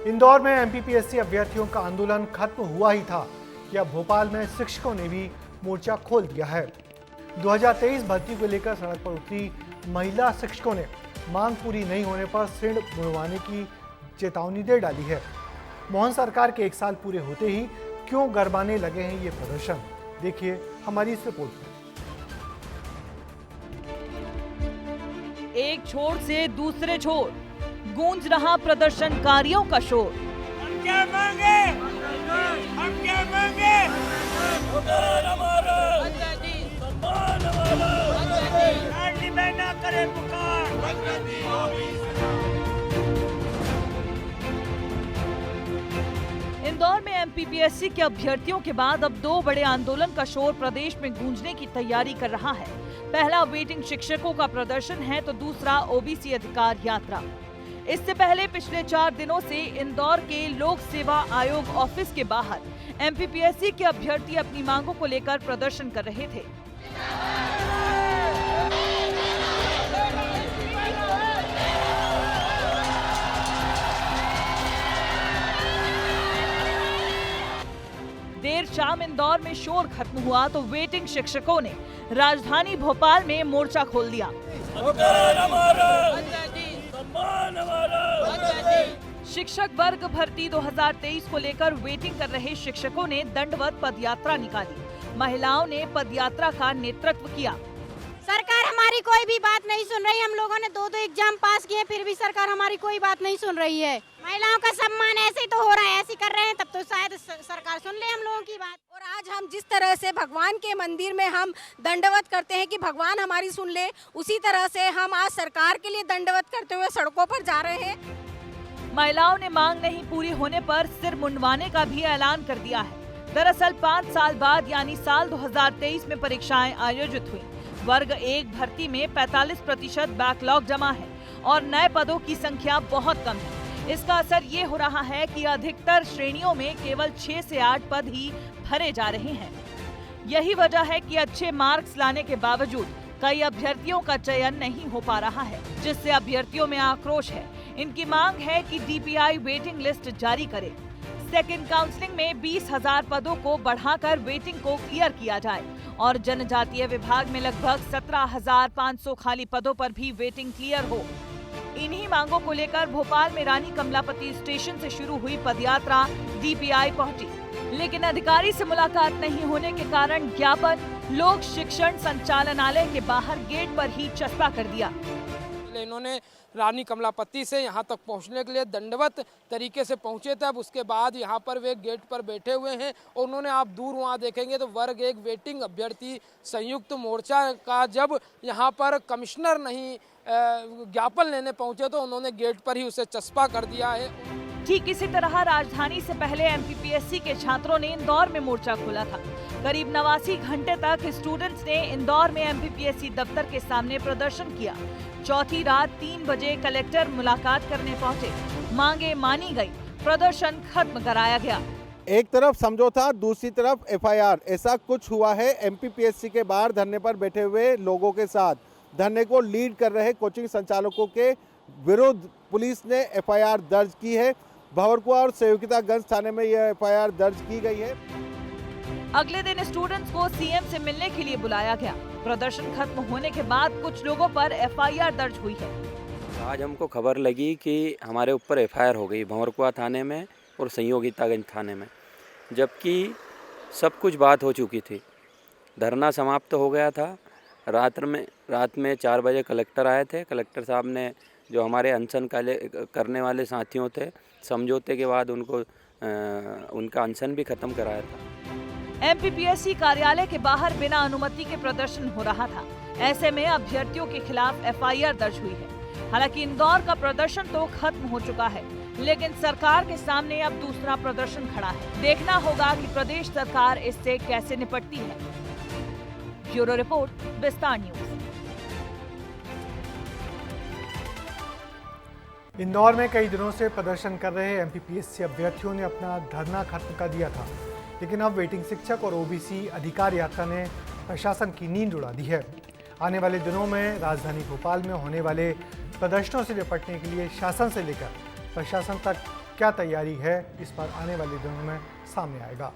इंदौर में एमपीपीएससी अभ्यर्थियों का आंदोलन खत्म हुआ ही था कि अब भोपाल में शिक्षकों ने भी मोर्चा खोल दिया है। 2023 भर्ती को लेकर सड़क पर उतरी महिला शिक्षकों ने मांग पूरी नहीं होने पर सिर मुड़वाने की चेतावनी दे डाली है। मोहन सरकार के 1 साल पूरे होते ही क्यों गरमाने लगे हैं ये प्रदर्शन, देखिए हमारी इस रिपोर्ट में। एक छोर से दूसरे छोर गूंज रहा प्रदर्शनकारियों का शोर। हम क्या मांगे? हम क्या मांगे? ना करे पुकार। इंदौर में एमपीपीएससी के अभ्यर्थियों के बाद अब 2 बड़े आंदोलन का शोर प्रदेश में गूंजने की तैयारी कर रहा है। पहला वेटिंग शिक्षकों का प्रदर्शन है तो दूसरा ओबीसी अधिकार यात्रा। इससे पहले पिछले 4 दिनों से इंदौर के लोक सेवा आयोग ऑफिस के बाहर एमपीपीएससी के अभ्यर्थी अपनी मांगों को लेकर प्रदर्शन कर रहे थे। देर शाम इंदौर में शोर खत्म हुआ तो वेटिंग शिक्षकों ने राजधानी भोपाल में मोर्चा खोल दिया। शिक्षक वर्ग भर्ती 2023 को लेकर वेटिंग कर रहे शिक्षकों ने दंडवत पदयात्रा निकाली। महिलाओं ने पदयात्रा का नेतृत्व किया। सरकार हमारी कोई भी बात नहीं सुन रही। हम लोगों ने 2 एग्जाम पास किए, फिर भी सरकार हमारी कोई बात नहीं सुन रही है। महिलाओं का सम्मान ऐसे ही तो हो रहा है, ऐसे कर रहे हैं, तब तो शायद सरकार सुन ले हम लोगों की बात। और आज हम जिस तरह से भगवान के मंदिर में हम दंडवत करते हैं कि भगवान हमारी सुन ले, उसी तरह से हम आज सरकार के लिए दंडवत करते हुए सड़कों पर जा रहे हैं। महिलाओं ने मांग नहीं पूरी होने पर सिर मुंडवाने का भी ऐलान कर दिया है। दरअसल 5 साल बाद यानी साल 2023 में परीक्षाएं आयोजित हुई। वर्ग 1 भर्ती में 45% बैकलॉग जमा है और नए पदों की संख्या बहुत कम है। इसका असर ये हो रहा है कि अधिकतर श्रेणियों में केवल 6 से 8 पद ही भरे जा रहे हैं। यही वजह है कि अच्छे मार्क्स लाने के बावजूद कई अभ्यर्थियों का चयन नहीं हो पा रहा है, जिससे अभ्यर्थियों में आक्रोश है। इनकी मांग है कि डीपीआई वेटिंग लिस्ट जारी करे। सेकंड काउंसलिंग में 20,000 पदों को बढ़ाकर वेटिंग को क्लियर किया जाए और जनजातीय विभाग में लगभग 17,500 खाली पदों पर भी वेटिंग क्लियर हो। इन्हीं मांगों को लेकर भोपाल में रानी कमलापति स्टेशन से शुरू हुई पदयात्रा डीपीआई पहुंची, लेकिन अधिकारी से मुलाकात नहीं होने के कारण ज्ञापन लोक शिक्षण संचालनालय के बाहर गेट पर ही चस्पा कर दिया। इन्होंने रानी कमलापति से यहाँ तक पहुँचने के लिए दंडवत तरीके से पहुँचे थे। अब उसके बाद यहाँ पर वे गेट पर बैठे हुए हैं और उन्होंने, आप दूर वहाँ देखेंगे तो वर्ग 1 वेटिंग अभ्यर्थी संयुक्त मोर्चा का जब यहाँ पर कमिश्नर नहीं ज्ञापन लेने पहुँचे तो उन्होंने गेट पर ही उसे चस्पा कर दिया है। ठीक इसी तरह राजधानी से पहले एमपीपीएससी के छात्रों ने इंदौर में मोर्चा खोला था। करीब 89 घंटे तक स्टूडेंट्स ने इंदौर में एमपीपीएससी दफ्तर के सामने प्रदर्शन किया। चौथी रात 3 बजे कलेक्टर मुलाकात करने पहुंचे। मांगे मानी गई, प्रदर्शन खत्म कराया गया। एक तरफ समझौता, दूसरी तरफ एफआईआर, ऐसा कुछ हुआ है एमपीपीएससी के बाहर धरने पर बैठे हुए लोगों के साथ। धरने को लीड कर रहे कोचिंग संचालकों के विरुद्ध पुलिस ने एफआईआर दर्ज की है। भंवरकुआ और संयोगितागंज थाने में यह एफआईआर दर्ज की गई है। अगले दिन स्टूडेंट्स को सीएम से मिलने के लिए बुलाया गया। प्रदर्शन खत्म होने के बाद कुछ लोगों पर एफआईआर दर्ज हुई है। आज हमको खबर लगी कि हमारे ऊपर एफआईआर हो गई भंवरकुआ थाने में और संयोगितागंज थाने में, जबकि सब कुछ बात हो चुकी थी। धरना समाप्त हो गया था। रात में 4 बजे कलेक्टर आए थे। कलेक्टर साहब ने जो हमारे अनशन करने वाले साथियों थे, समझौते के बाद उनका अनशन भी खत्म कराया था। एमपीपीएससी कार्यालय के बाहर बिना अनुमति के प्रदर्शन हो रहा था। ऐसे में अभ्यर्थियों के खिलाफ एफआईआर दर्ज हुई है। हालांकि इंदौर का प्रदर्शन तो खत्म हो चुका है, लेकिन सरकार के सामने अब दूसरा प्रदर्शन खड़ा है। देखना होगा कि प्रदेश सरकार इससे कैसे निपटती है। ब्यूरो रिपोर्ट, विस्तार न्यूज। इंदौर में कई दिनों से प्रदर्शन कर रहे एमपीपीएससी अभ्यर्थियों ने अपना धरना खत्म कर दिया था, लेकिन अब वेटिंग शिक्षक और ओबीसी अधिकार यात्रा ने प्रशासन की नींद उड़ा दी है। आने वाले दिनों में राजधानी भोपाल में होने वाले प्रदर्शनों से निपटने के लिए शासन से लेकर प्रशासन तक क्या तैयारी है, इस पर आने वाले दिनों में सामने आएगा।